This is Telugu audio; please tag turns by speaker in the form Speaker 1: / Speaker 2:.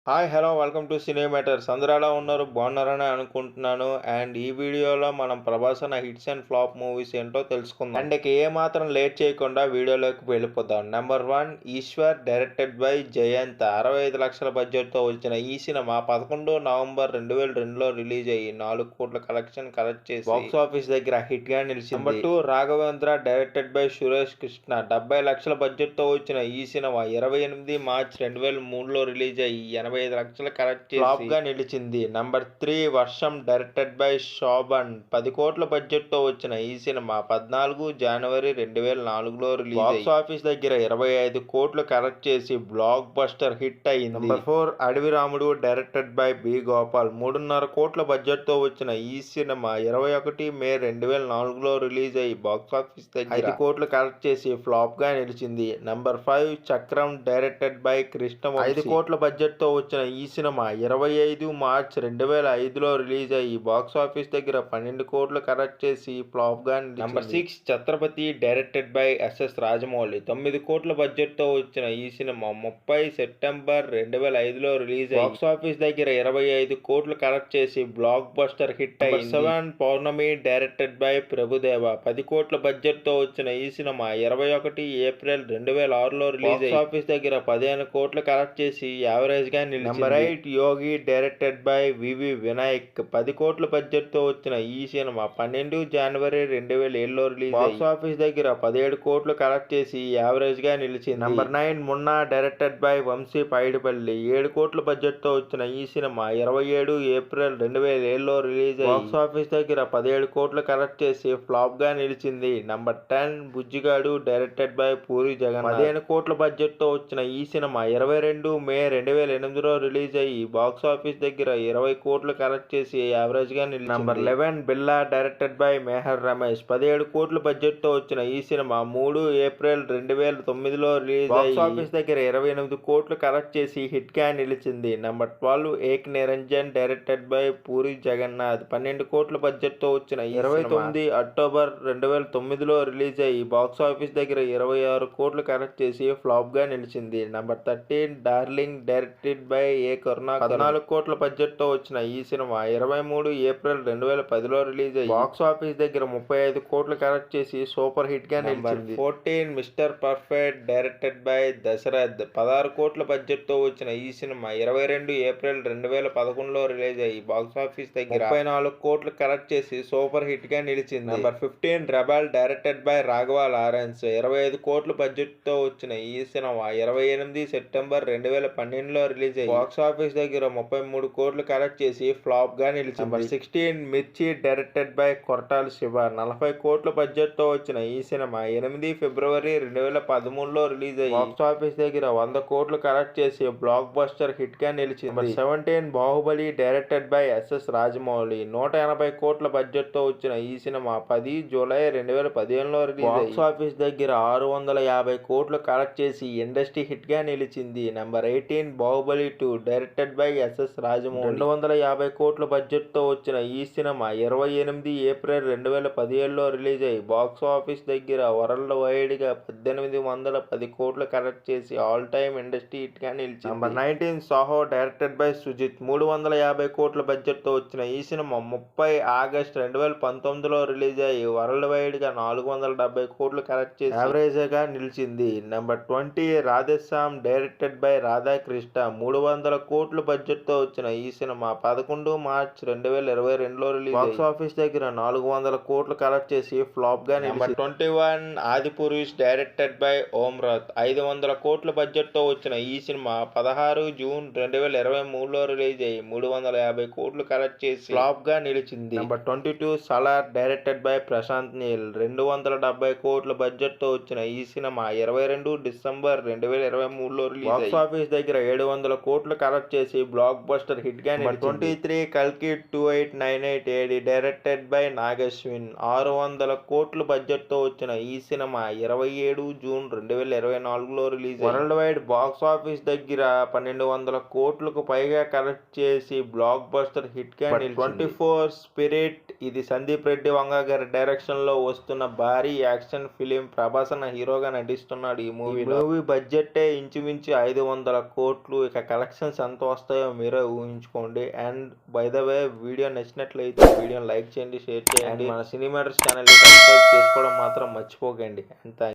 Speaker 1: Hi! Hello! Welcome to cine matters. అందరూ ఎలా ఉన్నారు? బాగున్నారని అనుకుంటున్నాను. అండ్ ఈ వీడియోలో మనం 'ప్రభాస్' అన్న హిట్స్ అండ్ ఫ్లాప్ మూవీస్ ఏంటో తెలుసుకుందాం. అండ్ ఇక ఏమాత్రం లేట్ చేయకుండా వీడియోలోకి వెళ్ళిపోదాం. Number 1 'Eeshwar' directed by Jayanth. 65 లక్షల బడ్జెట్‌తో వచ్చిన ఈ సినిమా 11 నవంబర్ 2002లో రిలీజ్ అయ్యి 4 కోట్ల కలెక్షన్ కలెక్ట్ చేసి బాక్స్ ఆఫీస్ దగ్గర హిట్‌గా నిలిచింది. Number 2 'Raghavendra' directed by Suresh Krishna. 70 లక్షల బడ్జెట్‌తో వచ్చిన ఈ సినిమా 28 మార్చ్ 2003లో రిలీజ్ అయ్యి 85 లక్షలు కలెక్ట్ చేసి ఫ్లాప్‌గా నిలిచింది. నంబర్ 3 వర్షం డైరెక్టెడ్ బై శోభన్. 10 కోట్ల బడ్జెట్‌తో వచ్చిన ఈ సినిమా 14 జనవరి 2004లో రిలీజ్ అయ్యి బాక్స్ ఆఫీస్ దగ్గర 25 కోట్లు కలెక్ట్ చేసి బ్లాక్ బస్టర్ హిట్ అయింది. నంబర్ 4 అడవి రాముడు డైరెక్టెడ్ బై బి గోపాల్. 3.5 కోట్ల బడ్జెట్‌తో వచ్చిన ఈ సినిమా 21 మే 2004లో రిలీజ్ అయ్యి బాక్స్ ఆఫీస్ దగ్గర 5 కోట్లు కలెక్ట్ చేసి ఫ్లాప్‌గా నిలిచింది. నంబర్ 5 చక్రం డైరెక్టెడ్ బై కృష్ణవంశీ. 5 కోట్ల బడ్జెట్‌తో వచ్చిన ఈ సినిమా 25 మార్చ్ 2005లో రిలీజ్ అయ్యి బాక్స్ ఆఫీస్ దగ్గర 12 కోట్లు కలెక్ట్ చేసి ఫ్లాప్‌గా నిలిచింది. Number 6 Chhatrapati directed by SS Rajamouli. 9 కోట్ల బడ్జెట్‌తో వచ్చిన ఈ సినిమా 30 సెప్టెంబర్ 2005లో రిలీజ్ అయ్యి బాక్స్ ఆఫీస్ దగ్గర 25 కోట్లు కలెక్ట్ చేసి బ్లాక్ బస్టర్ హిట్ అయింది. Number 7 Pournami directed by Prabhudeva. 10 కోట్ల బడ్జెట్‌తో వచ్చిన ఈ సినిమా 21 ఏప్రిల్ 2006లో రిలీజ్ అయ్యి బాక్స్ ఆఫీస్ దగ్గర 15 కోట్లు కలెక్ట్ చేసి యావరేజ్‌గా నిలిచింది. Number 8 Yogi directed by V V Vinayak. 10 కోట్ల బడ్జెట్‌తో వచ్చిన ఈ సినిమా 12 జనవరి 2007లో రిలీజ్ అయ్యి బాక్స్ ఆఫీస్ దగ్గర 17 కోట్లు కలెక్ట్ చేసి యావరేజ్‌గా నిలిచింది. Number 9 Munna directed by Vamshi Paidipally. 7 కోట్ల బడ్జెట్‌తో వచ్చిన ఈ సినిమా 27 ఏప్రిల్ 2007లో రిలీజ్ అయ్యి బాక్స్ ఆఫీస్ దగ్గర 17 కోట్లు కలెక్ట్ చేసి ఫ్లాప్‌గా నిలిచింది. Number 10 Bujjigadu directed by Puri Jagannadh. 15 కోట్ల బడ్జెట్‌తో వచ్చిన ఈ సినిమా 22 మే 2008లో రిలీజ్ అయ్యి బాక్స్ ఆఫీస్ దగ్గర 20 కోట్లు కలెక్ట్ చేసి యావరేజ్‌గా నిలిచింది. Number 11 Billa directed by Meher Ramesh. 17 కోట్ల బడ్జెట్‌తో వచ్చిన ఈ సినిమా 3 ఏప్రిల్ 2009లో రిలీజ్ అయ్యి బాక్స్ ఆఫీస్ దగ్గర 28 కోట్లు కలెక్ట్ చేసి హిట్‌గా నిలిచింది. Number 12 Ek Niranjan directed by Puri Jagannadh. 12 కోట్ల బడ్జెట్‌తో వచ్చిన ఈ 29 అక్టోబర్ 2009లో రిలీజ్ అయ్యి బాక్స్ ఆఫీస్ దగ్గర 26 కోట్లు కలెక్ట్ చేసి ఫ్లాప్‌గా నిలిచింది. Number 13 Darling directed by A Karunakar. 14 కోట్ల బడ్జెట్‌తో వచ్చిన ఈ సినిమా 23 ఏప్రిల్ 2010లో రిలీజ్ అయ్యి బాక్స్ ఆఫీస్ దగ్గర 35 కోట్లు కలెక్ట్ చేసి సూపర్ హిట్‌గా నిలిచింది. 14 mister perfect directed by Dashrath. 16 కోట్ల బడ్జెట్‌తో వచ్చిన ఈ సినిమా 22 ఏప్రిల్ 2011లో రిలీజ్ అయ్యి బాక్స్ ఆఫీస్ దగ్గర 34 కోట్లు కలెక్ట్ చేసి సూపర్ హిట్‌గా నిలిచింది. Number 15 rebel directed by Raghava Lawrence. 25 కోట్ల బడ్జెట్‌తో వచ్చిన ఈ సినిమా 28 సెప్టెంబర్ 2012లో రిలీజ్ అయ్యి బాక్స్ ఆఫీస్ దగ్గర 33 కోట్లు కలెక్ట్ చేసి ఫ్లాప్‌గా నిలిచింది. నంబర్ 16 మిర్చి డైరెక్టెడ్ బై కొరటాల శివ. 40 కోట్ల బడ్జెట్‌తో వచ్చిన ఈ సినిమా 8 ఫిబ్రవరి 2013లో రిలీజ్ అయ్యి బాక్స్ ఆఫీస్ దగ్గర 100 కోట్లు కలెక్ట్ చేసి బ్లాక్ బస్టర్ హిట్‌గా నిలిచింది. Number 17 Baahubali directed by SS Rajamouli. 180 కోట్ల బడ్జెట్‌తో వచ్చిన ఈ సినిమా 10 జూలై 2015లో రిలీజ్ అయ్యి బాక్స్ ఆఫీస్ దగ్గర 650 కోట్లు కలెక్ట్ చేసి ఇండస్ట్రీ హిట్‌గా నిలిచింది. Number 18 Baahubali 2 directed by SS Rajamouli. 250 కోట్ల బడ్జెట్‌తో వచ్చిన ఈ సినిమా 28 ఏప్రిల్ 2017లో రిలీజ్ అయ్యి బాక్స్ ఆఫీస్ దగ్గర వరల్డ్ వైడ్‌గా 1810 కోట్లు కలెక్ట్ చేసి ఆల్ టైమ్ ఇండస్ట్రీ హిట్‌గా నిలిచింది. Number 19 Saaho directed by Sujeeth. 350 కోట్ల బడ్జెట్‌తో వచ్చిన ఈ సినిమా 30 ఆగస్టు 2019లో రిలీజ్ అయ్యి వరల్డ్ వైడ్‌గా 470 కోట్లు కలెక్ట్ చేసి యావరేజ్‌గా నిలిచింది. Number 20 Radhe Shyam directed by Radhakrishna. 300 కోట్ల బడ్జెట్‌తో వచ్చిన ఈ సినిమా 11 మార్చ్ 2022లో రిలీజ్ అయ్యి బాక్స్ ఆఫీస్ దగ్గర 400 కోట్లు కలెక్ట్ చేసి ఫ్లాప్‌గా నిలిచింది. Number 21 Adipurush directed by Om Raut. 500 కోట్ల బడ్జెట్‌తో వచ్చిన ఈ సినిమా 16 జూన్ 2023లో రిలీజ్ అయ్యి 350 కోట్లు కలెక్ట్ చేసి ఫ్లాప్‌గా నిలిచింది. Number 22 Salaar directed by Prashanth Neel. 270 కోట్ల బడ్జెట్‌తో వచ్చిన ఈ సినిమా 22 డిసెంబర్ 2023లో రిలీజ్ అయ్యి బాక్స్ ఆఫీస్ దగ్గర 700 కోట్లు కలెక్ట్ చేసి బ్లాక్ బస్టర్ హిట్‌గా నిలిచింది. 23 కల్కి 2898 ఏడి డైరెక్టెడ్ బై నాగశ్విన్. 600 కోట్ల బడ్జెట్‌తో వచ్చిన ఈ సినిమా 27 జూన్ 2024లో రిలీజ్ అయ్యి వరల్డ్ వైడ్ బాక్స్ ఆఫీస్ దగ్గర 1200 కోట్లకు పైగా కలెక్ట్ చేసి బ్లాక్ బస్టర్ హిట్‌గా నిలిచింది. 24 స్పిరిట్. ఇది సందీప్ రెడ్డి వంగ గారి డైరెక్షన్లో వస్తున్న భారీ యాక్షన్ ఫిలిం. ప్రభాస్ అన్న హీరోగా నటిస్తున్నాడు ఈ మూవీ బడ్జెట్టే ఇంచుమించు 500 కోట్లు. ఇక కలెక్షన్స్ ఎంత వస్తాయో మీరే ఊహించుకోండి. And by the way video నచ్చినట్లయితే వీడియోని లైక్ చేయండి, షేర్ చేయండి. మన సినీ మ్యాటర్స్ ఛానల్ని సబ్స్క్రైబ్ చేసుకోవడం మాత్రం మర్చిపోకండి. అండ్